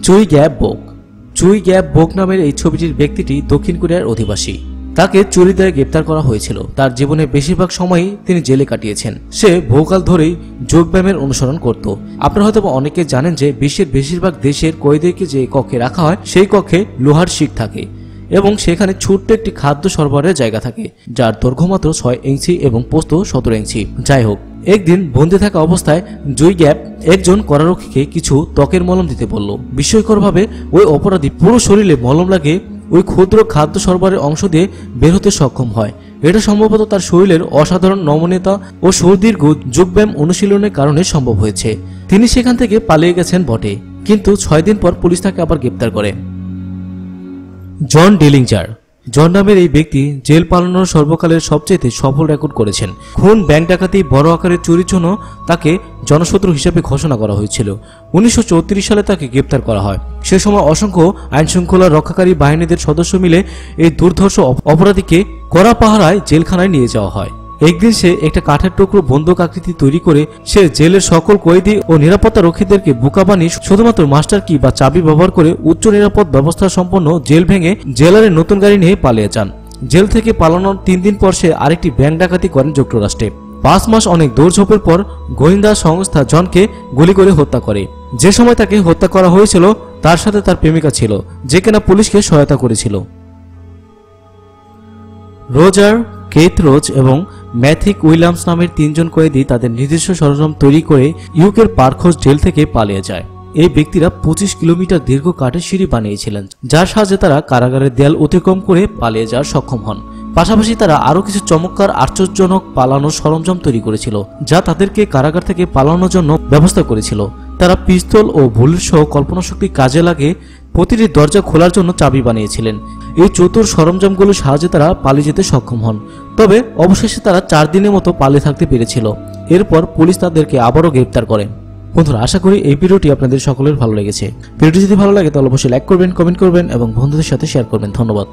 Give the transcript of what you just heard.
চুই গ্যাপ বোক। চুই গ্যাপ বোক নামের এই ছবিটির ব্যক্তিটি দক্ষিণ কোরিয়ার অধিবাসী। তাকে চুরি দিয়ে গ্রেপ্তার করা হয়েছিল। তার জীবনের বেশিরভাগ সময়ই তিনি জেলে কাটিয়েছেন। সে বহুকাল ধরেই যোগব্যায়ামের অনুসরণ করত। আপনারা হয়তো অনেকে জানেন যে বিশ্বের বেশিরভাগ দেশের কয়েদিকে যে কক্ষে রাখা হয় সেই কক্ষে লোহার শিক থাকে এবং সেখানে ছোট্ট একটি খাদ্য সরবরাহের জায়গা থাকে, যার দৈর্ঘ্য মাত্র 6 ইঞ্চি এবং প্রস্থ 17 ইঞ্চি। যাই হোক, একদিন বন্দি থাকা অবস্থায় জুই গ্যাপ একজন কারারক্ষীকে কিছু ত্বকের মলম দিতে বলল। বিস্ময়করভাবে ওই অপরাধী পুরো শরীরে মলম লাগে ওই ক্ষুদ্র খাদ্য সরবরাহের অংশ দিয়ে বের হতে সক্ষম হয়। এটা সম্ভবত তার শরীরের অসাধারণ নমনীয়তা ও সুদীর্ঘ যোগব্যায়াম অনুশীলনের কারণে সম্ভব হয়েছে। তিনি সেখান থেকে পালিয়ে গেছেন বটে, কিন্তু 6 দিন পর পুলিশ তাকে আবার গ্রেপ্তার করে। জন ডিলিঞ্জার। জন নামের এই ব্যক্তি জেল পালানোর সর্বকালের সবচেয়ে সফল রেকর্ড করেছেন। খুন, ব্যাংক ডাকাতি, বড় আকারের চুরির জন্য তাকে জনশত্রু হিসেবে ঘোষণা করা হয়েছিল। 1934 সালে তাকে গ্রেপ্তার করা হয়। সে সময় অসংখ্য আইনশৃঙ্খলা রক্ষাকারী বাহিনীদের সদস্য মিলে এই দুর্ধর্ষ অপরাধীকে কড়া পাহারায় জেলখানায় নিয়ে যাওয়া হয়। একদিন সে একটা কাঠের টুকরো বন্দুক আকৃতি তৈরি করে সে জেলের সকল কয়েদি ও নিরাপত্তা রক্ষীদেরকে বোকা বানিয়ে শুধুমাত্র মাস্টার কি বা চাবি ব্যবহার করে উচ্চ নিরাপদ ব্যবস্থা সম্পন্ন জেল ভেঙে জেলারের নতুন গাড়ি নিয়ে পালিয়ে যান। জেল থেকে পালানোর 3 দিন পর সে আরেকটি ব্যাংক ডাকাতি করেন যুক্তরাষ্ট্রে। 5 মাস অনেক দৌড়ঝোপের পর গোয়েন্দা সংস্থা জনকে গুলি করে হত্যা করে। যে সময় তাকে হত্যা করা হয়েছিল তার সাথে তার প্রেমিকা ছিল, যে কিনা পুলিশকে সহায়তা করেছিল। রোজার, কেথ রোজ এবং ম্যাথিক উইলিয়ামস নামের 3 জন কয়েদি তাদের নিজস্ব সরঞ্জাম তৈরি করে ইউকের পার্কহোস জেল থেকে পালিয়ে যায়। এই ব্যক্তিরা 25 কিলোমিটার দীর্ঘ কাঠের সিঁড়ি বানিয়েছিলেন, যার সাহায্যে তারা কারাগারের দেয়াল অতিক্রম করে পালিয়ে যাওয়ার সক্ষম হন। পাশাপাশি তারা আরও কিছু চমৎকার আশ্চর্যজনক পালানোর সরঞ্জাম তৈরি করেছিল, যা তাদেরকে কারাগার থেকে পালানোর জন্য ব্যবস্থা করেছিল। তারা পিস্তল ও বুলেট সহ কল্পনাশক্তি কাজে লাগে প্রতিটি দরজা খোলার জন্য চাবি বানিয়েছিলেন। এই চতুর সরঞ্জামগুলোর সাহায্যে তারা পালিয়ে যেতে সক্ষম হন। তবে অবশেষে তারা 4 দিনের মতো পালিয়ে থাকতে পেরেছিল। এরপর পুলিশ তাদেরকে আবারও গ্রেপ্তার করে। বন্ধুরা, আশা করি এই ভিডিওটি আপনাদের সকলের ভালো লেগেছে। ভিডিওটি যদি ভালো লাগে তাহলে অবশ্যই লাইক করবেন, কমেন্ট করবেন এবং বন্ধুদের সাথে শেয়ার করবেন। ধন্যবাদ।